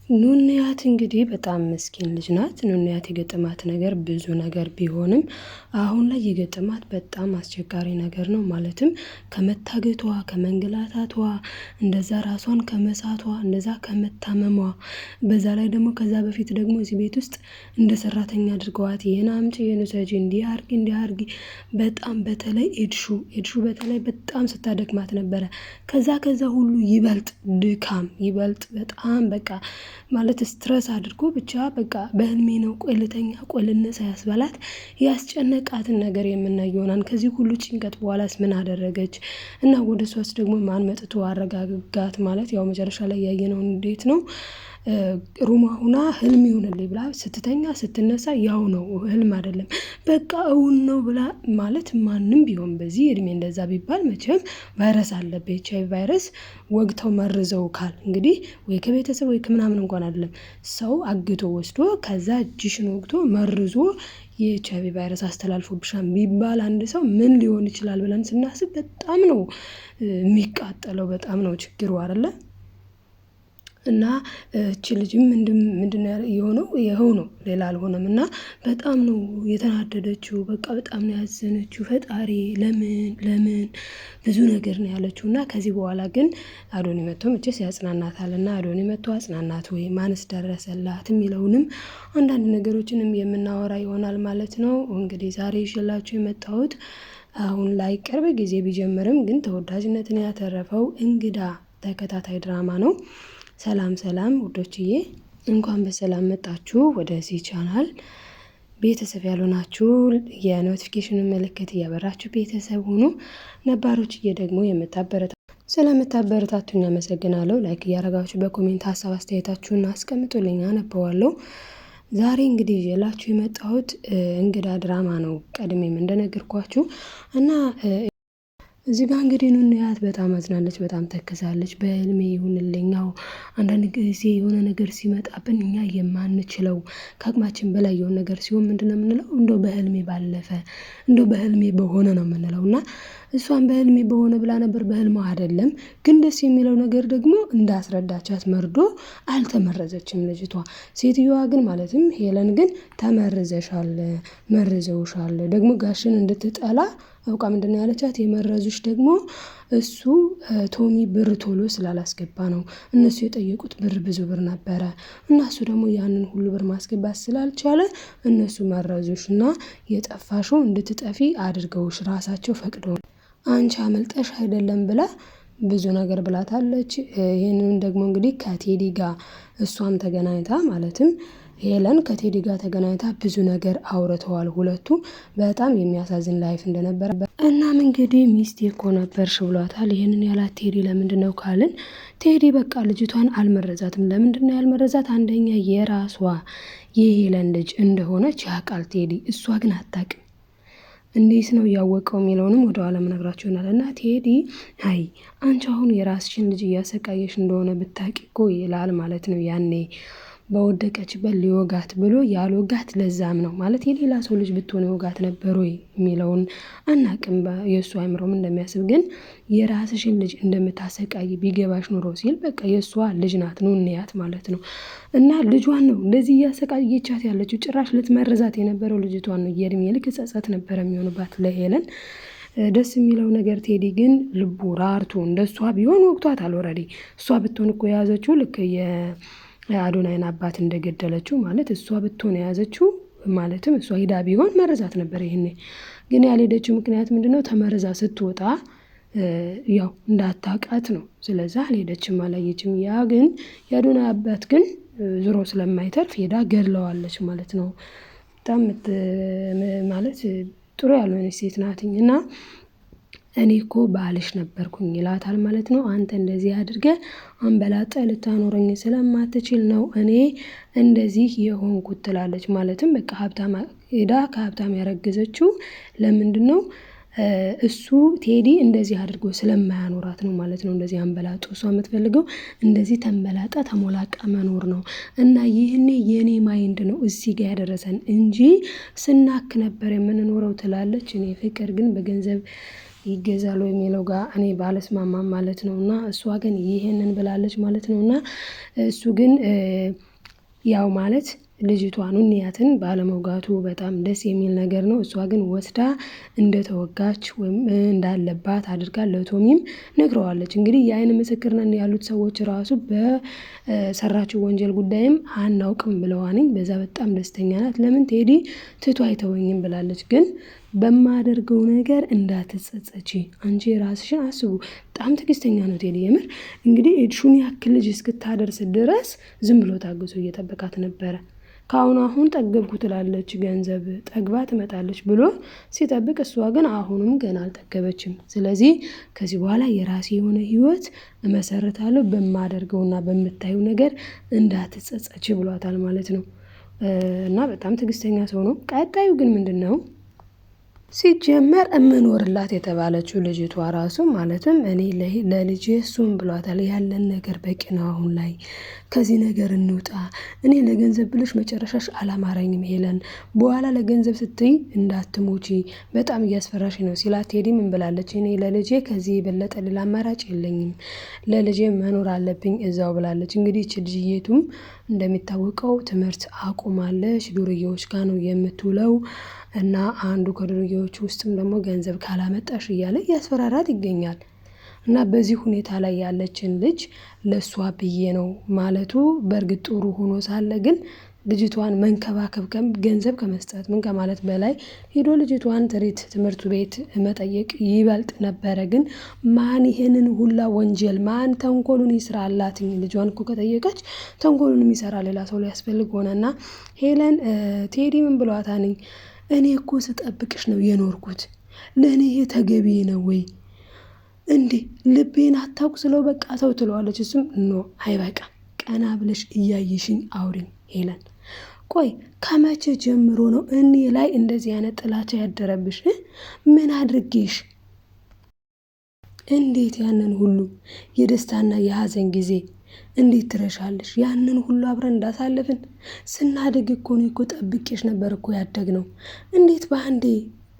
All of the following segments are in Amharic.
ኑንያት እንግዲህ በጣም ምስኪን ልጅ ናት። ኑንያት የገጠማት ነገር ብዙ ነገር ቢሆንም አሁን ላይ የገጠማት በጣም አስቸጋሪ ነገር ነው። ማለትም ከመታገቷ፣ ከመንገላታቷ፣ እንደዛ ራሷን ከመሳቷ፣ እንደዛ ከመታመሟ፣ በዛ ላይ ደግሞ ከዛ በፊት ደግሞ እዚህ ቤት ውስጥ እንደ ሰራተኛ አድርገዋት ይሄን አምጪ፣ ይሄን ውሰጂ፣ እንዲህ አርጊ፣ እንዲህ አርጊ። በጣም በተለይ ኤድሹ በተለይ በጣም ስታደክማት ነበረ። ከዛ ሁሉ ይበልጥ ድካም ይበልጥ በጣም በቃ ማለት ስትረስ አድርጎ ብቻ በቃ በህልሜ ነው ቆይ ልተኛ ቆይ ልነሳ ያስባላት ያስጨነቃትን ነገር የምናይ ይሆናል። ከዚህ ሁሉ ጭንቀት በኋላስ ምን አደረገች እና ወደ እሷስ ደግሞ ማን መጥቶ አረጋጋት? ማለት ያው መጨረሻ ላይ ያየነው እንዴት ነው ሩማ ሁና ህልም ይሆንልኝ ብላ ስትተኛ ስትነሳ ያው ነው ህልም አይደለም በቃ እውን ነው ብላ ማለት ማንም ቢሆን በዚህ እድሜ እንደዛ ቢባል መቼም ቫይረስ አለበት ኤችአይቪ ቫይረስ ወግተው መርዘው ካል እንግዲህ ወይ ከቤተሰብ ወይ ከምናምን እንኳን አይደለም ሰው አግቶ ወስዶ ከዛ እጅሽን ወግቶ መርዞ የኤችአይቪ ቫይረስ አስተላልፎብሻል ቢባል አንድ ሰው ምን ሊሆን ይችላል ብለን ስናስብ በጣም ነው የሚቃጠለው። በጣም ነው ችግሩ አይደለ? እና እቺ ልጅም ምንድነው የሆነው ይኸው ነው ሌላ አልሆነም። እና በጣም ነው የተናደደችው። በቃ በጣም ነው ያዘነችው። ፈጣሪ ለምን ብዙ ነገር ነው ያለችው። እና ከዚህ በኋላ ግን አዶኒ መጥቶ መቼስ ያጽናናታል። እና አዶኒ መጥቶ አጽናናት ወይ ማንስ ደረሰላት የሚለውንም አንዳንድ ነገሮችንም የምናወራ ይሆናል ማለት ነው። እንግዲህ ዛሬ ይዤላችሁ የመጣሁት አሁን ላይ ቅርብ ጊዜ ቢጀምርም ግን ተወዳጅነትን ያተረፈው እንግዳ ተከታታይ ድራማ ነው። ሰላም ውዶችዬ እንኳን በሰላም መጣችሁ ወደዚህ ቻናል። ቤተሰብ ያልሆናችሁ የኖቲፊኬሽን ምልክት እያበራችሁ ቤተሰብ ሁኑ። ነባሮችዬ ደግሞ ስለምታበረታቱኝ አመሰግናለሁ። ላይክ እያደረጋችሁ በኮሜንት ሀሳብ አስተያየታችሁን አስቀምጡልኝ፣ አነበዋለሁ። ዛሬ እንግዲህ ይዤላችሁ የመጣሁት እንግዳ ድራማ ነው። ቀድሜም እንደነገርኳችሁ እና እዚህ ጋር እንግዲህ ኑንያት በጣም አዝናለች፣ በጣም ተክዛለች። በህልሜ ይሁንልኛው አንዳንድ ጊዜ የሆነ ነገር ሲመጣብን እኛ የማንችለው ከአቅማችን በላይ የሆነ ነገር ሲሆን ምንድነው የምንለው? እንደው በህልሜ ባለፈ እንደው በህልሜ በሆነ ነው የምንለው። እና እሷን በህልሜ በሆነ ብላ ነበር፣ በህልሟ አይደለም። ግን ደስ የሚለው ነገር ደግሞ እንዳስረዳቻት መርዶ አልተመረዘችም ልጅቷ። ሴትዮዋ ግን ማለትም ሄለን ግን ተመርዘሻል፣ መርዘውሻል ደግሞ ጋሽን እንድትጠላ አውቃ ምንድነው ያለቻት? የመረዙሽ ደግሞ እሱ ቶሚ ብር ቶሎ ስላላስገባ ነው። እነሱ የጠየቁት ብር ብዙ ብር ነበረ እና እሱ ደግሞ ያንን ሁሉ ብር ማስገባት ስላልቻለ እነሱ መረዙሽ እና የጠፋሽው እንድትጠፊ አድርገውሽ ራሳቸው ፈቅደው አንቺ አመልጠሽ አይደለም ብላ ብዙ ነገር ብላታለች። ይህንን ደግሞ እንግዲህ ከቴዲ ጋር እሷም ተገናኝታ ማለትም ሄለን ከቴዲ ጋር ተገናኝታ ብዙ ነገር አውርተዋል። ሁለቱ በጣም የሚያሳዝን ላይፍ እንደነበረ እናም እንግዲህ ሚስቴ እኮ ነበርሽ ብሏታል። ይህንን ያላት ቴዲ ለምንድነው ካልን ቴዲ በቃ ልጅቷን አልመረዛትም። ለምንድነው ያልመረዛት? አንደኛ የራሷ የሄለን ልጅ እንደሆነች ያውቃል ቴዲ፣ እሷ ግን አታውቅም። እንዴት ነው ያወቀው የሚለውንም ወደ ኋላ እነግራችሁ ይሆናል። እና ቴዲ አይ አንቺ አሁን የራስሽን ልጅ እያሰቃየሽ እንደሆነ ብታውቂ እኮ ይላል ማለት ነው። ያኔ በወደቀችበት ሊወጋት ብሎ ያልወጋት ለዛም ነው ማለት የሌላ ሰው ልጅ ብትሆን ይወጋት ነበር ወይ የሚለውን አናቅም። የእሱ አይምሮም እንደሚያስብ ግን የራስሽን ልጅ እንደምታሰቃይ ቢገባሽ ኑሮ ሲል በቃ የእሷ ልጅ ናት ኑንያት ማለት ነው። እና ልጇን ነው እንደዚህ እያሰቃየቻት ያለችው። ጭራሽ ልትመርዛት የነበረው ልጅቷን ነው። የእድሜ ልክ ጸጸት ነበር የሚሆንባት ለሄለን። ደስ የሚለው ነገር ቴዲ ግን ልቡ ራርቶ እንደሷ ቢሆን ወቅቷታል። ኦልሬዲ እሷ ብትሆን እኮ የያዘችው ልክ የአዶናይን አባት እንደገደለችው ማለት እሷ ብትሆን የያዘችው ማለትም እሷ ሂዳ ቢሆን መረዛት ነበር። ይሄኔ ግን ያልሄደችው ምክንያት ምንድነው? ተመርዛ ስትወጣ ያው እንዳታቃት ነው። ስለዛ አልሄደችም፣ አላየችም። ያ ግን የአዶናይ አባት ግን ዙሮ ስለማይተርፍ ሄዳ ገድለዋለች ማለት ነው። በጣም ማለት ጥሩ ያልሆነች ሴት ናትኝ። እና እኔ እኮ ባልሽ ነበርኩኝ ይላታል ማለት ነው። አንተ እንደዚህ አድርገህ አንበላጠ ልታኖረኝ ስለማትችል ነው እኔ እንደዚህ የሆንኩት ትላለች። ማለትም በቃ ሀብታም ሄዳ ከሀብታም ያረገዘችው ለምንድነው? እሱ ቴዲ እንደዚህ አድርጎ ስለማያኖራት ነው ማለት ነው። እንደዚህ አንበላጡ እሷ የምትፈልገው እንደዚህ ተንበላጣ ተሞላቃ መኖር ነው። እና ይህኔ የኔ ማይንድ ነው እዚህ ጋር ያደረሰን እንጂ ስናክ ነበር የምንኖረው ትላለች። እኔ ፍቅር ግን በገንዘብ ይገዛሉ የሚለው ጋር እኔ ባለስማማም ማለት ነው። እና እሷ ግን ይሄንን ብላለች ማለት ነው። እና እሱ ግን ያው ማለት ልጅቷን ኑንያትን ባለመውጋቱ በጣም ደስ የሚል ነገር ነው። እሷ ግን ወስዳ እንደተወጋች ወይም እንዳለባት አድርጋ ለቶሚም ነግረዋለች። እንግዲህ የአይን ምስክር ነን ያሉት ሰዎች ራሱ በሰራችው ወንጀል ጉዳይም አናውቅም ብለዋንኝ። በዛ በጣም ደስተኛ ናት። ለምን ቴዲ ትቶ አይተወኝም ብላለች። ግን በማደርገው ነገር እንዳትጸጸቺ አንቺ ራስሽን አስቡ። በጣም ትዕግስተኛ ነው ቴዲ የምር። እንግዲህ ኤድሹን ያክል ልጅ እስክታደርስ ድረስ ዝም ብሎ ታግሶ እየጠበቃት ነበረ። አሁን ጠገብኩ ትላለች፣ ገንዘብ ጠግባ ትመጣለች ብሎ ሲጠብቅ፣ እሷ ግን አሁንም ገና አልጠገበችም። ስለዚህ ከዚህ በኋላ የራሴ የሆነ ህይወት እመሰርታለሁ፣ በማደርገውና በምታዩ ነገር እንዳትጸጸች ብሏታል ማለት ነው። እና በጣም ትዕግስተኛ ሰው ነው። ቀጣዩ ግን ምንድን ነው? ሲጀመር እምኖርላት የተባለችው ልጅቷ ራሱ ማለትም እኔ ለልጄ እሱም ብሏታል፣ ያለን ነገር በቂ ነው፣ አሁን ላይ ከዚህ ነገር እንውጣ፣ እኔ ለገንዘብ ብለሽ መጨረሻሽ አላማረኝም ሄለን፣ በኋላ ለገንዘብ ስትይ እንዳትሞቺ በጣም እያስፈራሽ ነው ሲላት፣ ቴዲ ምን ብላለች? እኔ ለልጄ ከዚህ የበለጠ ሌላ አማራጭ የለኝም፣ ለልጄ መኖር አለብኝ እዛው ብላለች። እንግዲህ ይህች ልጅየቱም እንደሚታወቀው ትምህርት አቁማለች፣ ዱርዬዎች ጋር ነው የምትውለው እና አንዱ ከዱርዬዎቹ ውስጥም ደግሞ ገንዘብ ካላመጣሽ እያለ እያስፈራራት ይገኛል። እና በዚህ ሁኔታ ላይ ያለችን ልጅ ለእሷ ብዬ ነው ማለቱ በእርግጥ ጥሩ ሆኖ ሳለ ግን ልጅቷን መንከባከብ ገንዘብ ከመስጠት ምን ከማለት በላይ ሄዶ ልጅቷን ትሪት ትምህርቱ ቤት መጠየቅ ይበልጥ ነበረ። ግን ማን ይሄንን ሁላ ወንጀል ማን ተንኮሉን ይስራላት? ልጇን እኮ ከጠየቀች ተንኮሉን የሚሰራ ሌላ ሰው ሊያስፈልግ ሆነና ሄለን ቴዲ ምን ብሏታንኝ? እኔ እኮ ስጠብቅሽ ነው የኖርኩት፣ ለእኔ ይሄ ተገቢ ነው ወይ እንዴ? ልቤን አታውቅ ስለው በቃ ሰው ትለዋለች። እሱም ኖ አይበቃ፣ ቀና ብለሽ እያየሽኝ አውሪኝ ሄለን። ቆይ ከመቼ ጀምሮ ነው እኔ ላይ እንደዚህ አይነት ጥላቻ ያደረብሽ? ምን አድርጌሽ? እንዴት ያንን ሁሉ የደስታና የሀዘን ጊዜ እንዴት ትረሻለሽ? ያንን ሁሉ አብረን እንዳሳለፍን ስናድግ እኮ ነው እኮ ጠብቄሽ ነበር እኮ ያደግነው፣ እንዴት በአንዴ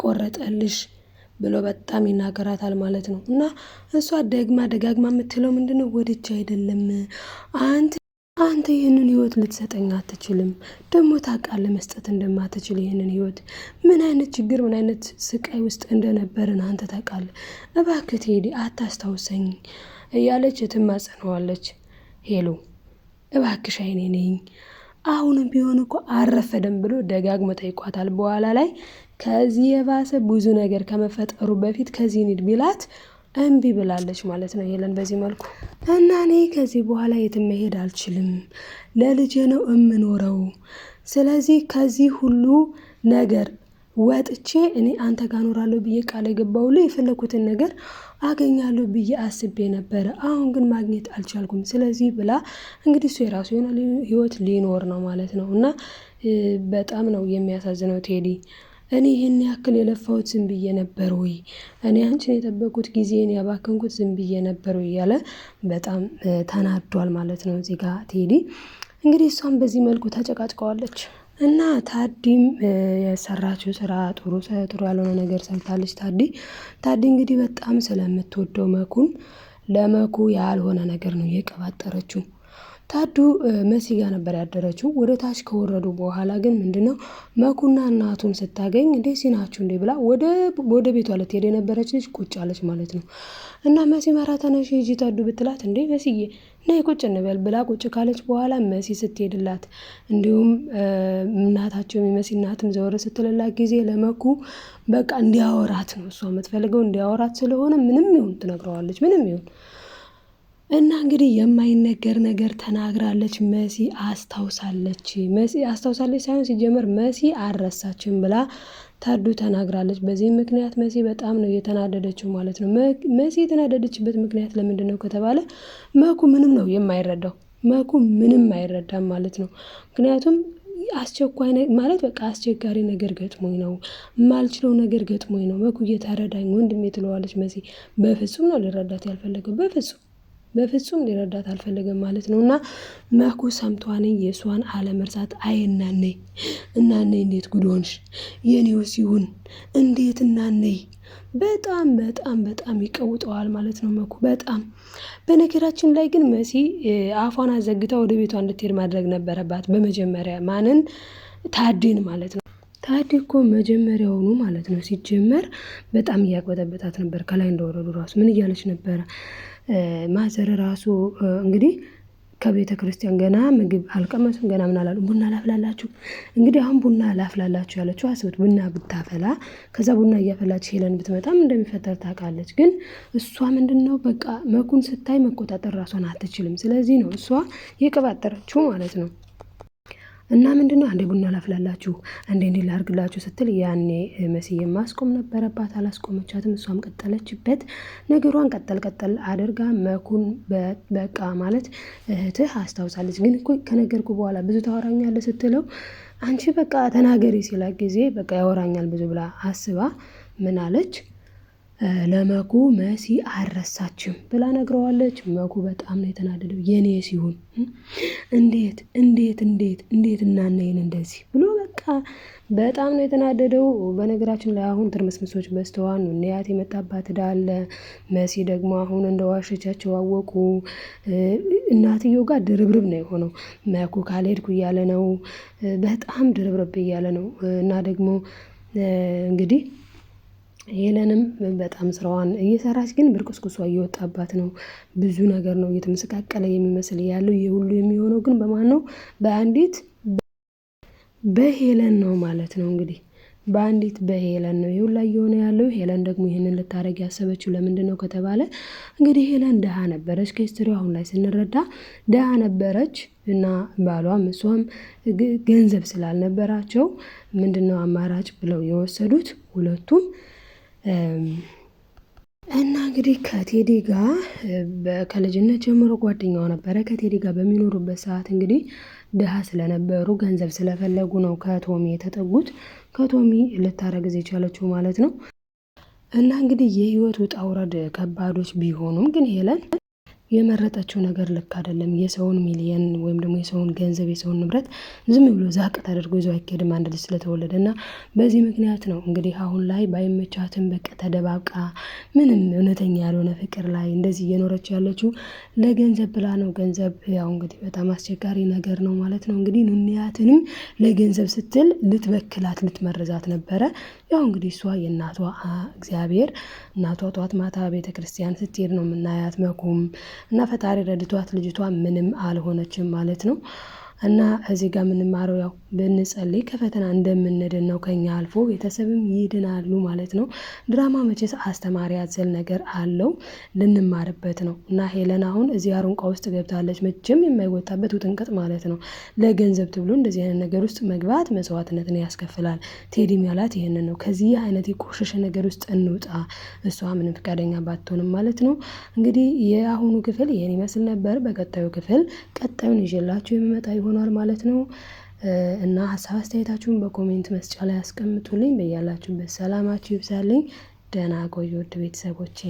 ቆረጠልሽ ብሎ በጣም ይናገራታል ማለት ነው። እና እሷ ደጋግማ የምትለው ምንድነው? ወድጄ አይደለም፣ አንተ ይህንን ህይወት ልትሰጠኝ አትችልም፣ ደግሞ ታውቃለህ መስጠት እንደማትችል ይህንን ህይወት፣ ምን አይነት ችግር ምን አይነት ስቃይ ውስጥ እንደነበርን አንተ ታውቃለህ፣ እባክህ ቴዲ አታስታውሰኝ እያለች ትማጸነዋለች። ሄሎ እባክሽ አይኔ ነኝ፣ አሁንም ቢሆን እኮ አረፈደም ብሎ ደጋግሞ ጠይቋታል። በኋላ ላይ ከዚህ የባሰ ብዙ ነገር ከመፈጠሩ በፊት ከዚህ እንሂድ ቢላት እምቢ ብላለች ማለት ነው ሄለን በዚህ መልኩ። እና እኔ ከዚህ በኋላ የትም መሄድ አልችልም፣ ለልጄ ነው እምኖረው። ስለዚህ ከዚህ ሁሉ ነገር ወጥቼ እኔ አንተ ጋር እኖራለሁ ብዬ ቃል የገባሁልህ የፈለኩትን ነገር አገኛለሁ ብዬ አስቤ ነበረ፣ አሁን ግን ማግኘት አልቻልኩም። ስለዚህ ብላ እንግዲህ እሱ የራሱ የሆነ ህይወት ሊኖር ነው ማለት ነው። እና በጣም ነው የሚያሳዝነው ቴዲ። እኔ ይህን ያክል የለፋሁት ዝም ብዬ ነበር ወይ? እኔ አንቺን የጠበቁት ጊዜን ያባከንኩት ዝም ብዬ ነበር ወይ? እያለ በጣም ተናዷል ማለት ነው እዚህ ጋር ቴዲ። እንግዲህ እሷም በዚህ መልኩ ተጨቃጭቀዋለች። እና ታዲም የሰራችው ስራ ጥሩ ያልሆነ ነገር ሰርታለች። ታዲ እንግዲህ በጣም ስለምትወደው መኩን ለመኩ ያልሆነ ነገር ነው የቀባጠረችው። ታዱ መሲ ጋር ነበር ያደረችው። ወደ ታች ከወረዱ በኋላ ግን ምንድነው መኩና እናቱን ስታገኝ እንዴ ሲናችሁ እንዴ ብላ ወደ ቤቷ ልትሄድ የነበረች ልጅ ቁጭ አለች ማለት ነው። እና መሲ ማራተነሽ ሂጂ ታዱ ብትላት እንዴ መስዬ ነይ ቁጭ እንበል ብላ ቁጭ ካለች በኋላ መሲ ስትሄድላት እንዲሁም እናታቸው የሚመሲ እናትም ዘወር ስትልላት ጊዜ ለመኩ በቃ እንዲያወራት ነው እሷ የምትፈልገው፣ እንዲያወራት ስለሆነ ምንም ይሁን ትነግረዋለች፣ ምንም ይሁን እና እንግዲህ የማይነገር ነገር ተናግራለች። መሲ አስታውሳለች ሳይሆን ሲጀመር መሲ አልረሳችም ብላ ታዱ ተናግራለች። በዚህ ምክንያት መሲ በጣም ነው የተናደደችው ማለት ነው። መሲ የተናደደችበት ምክንያት ለምንድን ነው ከተባለ መኩ ምንም ነው የማይረዳው፣ መኩ ምንም አይረዳም ማለት ነው። ምክንያቱም አስቸኳይ ማለት በቃ አስቸጋሪ ነገር ገጥሞኝ ነው፣ የማልችለው ነገር ገጥሞኝ ነው፣ መኩ እየተረዳኝ ወንድሜ ትለዋለች መሲ። በፍጹም ነው ሊረዳት ያልፈለገው፣ በፍጹም በፍጹም ሊረዳት አልፈለገም ማለት ነው። እና መኩ ሰምቷን የእሷን አለመርሳት እናነይ እንዴት ጉድ ሆንሽ የኔው ሲሆን እንዴት እናነይ በጣም በጣም በጣም ይቀውጠዋል ማለት ነው መኩ በጣም። በነገራችን ላይ ግን መሲ አፏን አዘግታ ወደ ቤቷ እንድትሄድ ማድረግ ነበረባት በመጀመሪያ ማንን ታዲን ማለት ነው። ታዲ እኮ መጀመሪያውኑ ማለት ነው ሲጀመር በጣም እያቅበጠበጣት ነበር። ከላይ እንደወረዱ ራሱ ምን እያለች ነበረ ማዘር ራሱ እንግዲህ ከቤተ ክርስቲያን ገና ምግብ አልቀመሱም ገና ምን አላሉ ቡና ላፍላላችሁ። እንግዲህ አሁን ቡና ላፍላላችሁ ያለችው አስቡት። ቡና ብታፈላ ከዛ ቡና እያፈላች ሄለን ብትመጣም እንደሚፈጠር ታውቃለች። ግን እሷ ምንድነው በቃ መኩን ስታይ መቆጣጠር ራሷን አትችልም። ስለዚህ ነው እሷ የቀባጠረችው ማለት ነው። እና ምንድነው አንዴ ቡና ላፍላላችሁ አንዴ እንዲህ ላርግላችሁ ስትል ያኔ መስዬ ማስቆም ነበረባት። አላስቆመቻትም። እሷም ቀጠለችበት። ነገሯን ቀጠል አድርጋ መኩን በቃ ማለት እህትህ አስታውሳለች። ግን እኮ ከነገርኩ በኋላ ብዙ ታወራኛለህ ስትለው አንቺ በቃ ተናገሪ ሲላት ጊዜ በቃ ያወራኛል ብዙ ብላ አስባ ምን አለች ለመኩ መሲ አልረሳችም ብላ ነግረዋለች። መኩ በጣም ነው የተናደደው። የኔ ሲሆን እንዴት እናነይን እንደዚህ ብሎ በቃ በጣም ነው የተናደደው። በነገራችን ላይ አሁን ትርምስምሶች በስተዋል ነው ንያት የመጣባት እዳለ መሲ ደግሞ አሁን እንደዋሸቻቸው አወቁ። እናትየው ጋር ድርብርብ ነው የሆነው። መኩ ካልሄድኩ እያለ ነው። በጣም ድርብርብ እያለ ነው። እና ደግሞ እንግዲህ ሄለንም በጣም ስራዋን እየሰራች ግን ብርቁስቁሷ እየወጣባት ነው። ብዙ ነገር ነው እየተመሰቃቀለ የሚመስል ያለው። ይህ ሁሉ የሚሆነው ግን በማን ነው? በአንዲት በሄለን ነው ማለት ነው። እንግዲህ በአንዲት በሄለን ነው ይሁን ላይ የሆነ ያለው። ሄለን ደግሞ ይህንን ልታረግ ያሰበችው ለምንድነው ከተባለ እንግዲህ ሄለን ደሃ ነበረች። ከሂስትሪው አሁን ላይ ስንረዳ ደሃ ነበረች እና ባሏም እሷም ገንዘብ ስላልነበራቸው ምንድነው አማራጭ ብለው የወሰዱት ሁለቱም እና እንግዲህ ከቴዲ ጋር ከልጅነት ጀምሮ ጓደኛው ነበረ። ከቴዲ ጋር በሚኖሩበት ሰዓት እንግዲህ ድሃ ስለነበሩ ገንዘብ ስለፈለጉ ነው ከቶሚ የተጠጉት። ከቶሚ ልታረግዝ የቻለችው ማለት ነው። እና እንግዲህ የህይወት ውጣ ውረድ ከባዶች ቢሆኑም ግን ሄለን የመረጠችው ነገር ልክ አይደለም። የሰውን ሚሊየን ወይም ደግሞ የሰውን ገንዘብ የሰውን ንብረት ዝም ብሎ ዛቅ ተደርጎ ይዞ አይኬድም አንድ ልጅ ስለተወለደ እና በዚህ ምክንያት ነው እንግዲህ አሁን ላይ ባይመቻትም በቃ ተደባብቃ ምንም እውነተኛ ያልሆነ ፍቅር ላይ እንደዚህ እየኖረች ያለችው ለገንዘብ ብላ ነው። ገንዘብ ያው እንግዲህ በጣም አስቸጋሪ ነገር ነው ማለት ነው። እንግዲህ ኑንያትንም ለገንዘብ ስትል ልትበክላት ልትመርዛት ነበረ። ያው እንግዲህ እሷ የእናቷ እግዚአብሔር እናቷ ጧት ማታ ቤተክርስቲያን ስትሄድ ነው የምናያት መኩም እና ፈጣሪ ረድቷት ልጅቷ ምንም አልሆነችም ማለት ነው። እና እዚህ ጋር የምንማረው ያው ብንጸልይ ከፈተና እንደምንድን ነው። ከኛ አልፎ ቤተሰብም ይድናሉ ማለት ነው። ድራማ መቼስ አስተማሪ ያዘል ነገር አለው ልንማርበት ነው። እና ሄለን አሁን እዚህ አሩንቃ ውስጥ ገብታለች። መቼም የማይወጣበት ውጥንቅጥ ማለት ነው። ለገንዘብ ትብሎ እንደዚህ አይነት ነገር ውስጥ መግባት መስዋዕትነትን ያስከፍላል። ቴዲም ያላት ይህንን ነው። ከዚህ አይነት የቆሸሸ ነገር ውስጥ እንውጣ። እሷ ምንም ፈቃደኛ ባትሆንም ማለት ነው። እንግዲህ የአሁኑ ክፍል ይህን ይመስል ነበር። በቀጣዩ ክፍል ቀጣዩን ይዤላችሁ የሚመጣ ይሆናል ማለት ነው። እና ሀሳብ አስተያየታችሁን በኮሜንት መስጫ ላይ አስቀምጡልኝ። በያላችሁበት ሰላማችሁ ይብዛልኝ። ደህና ቆዩ ውድ ቤተሰቦቼ።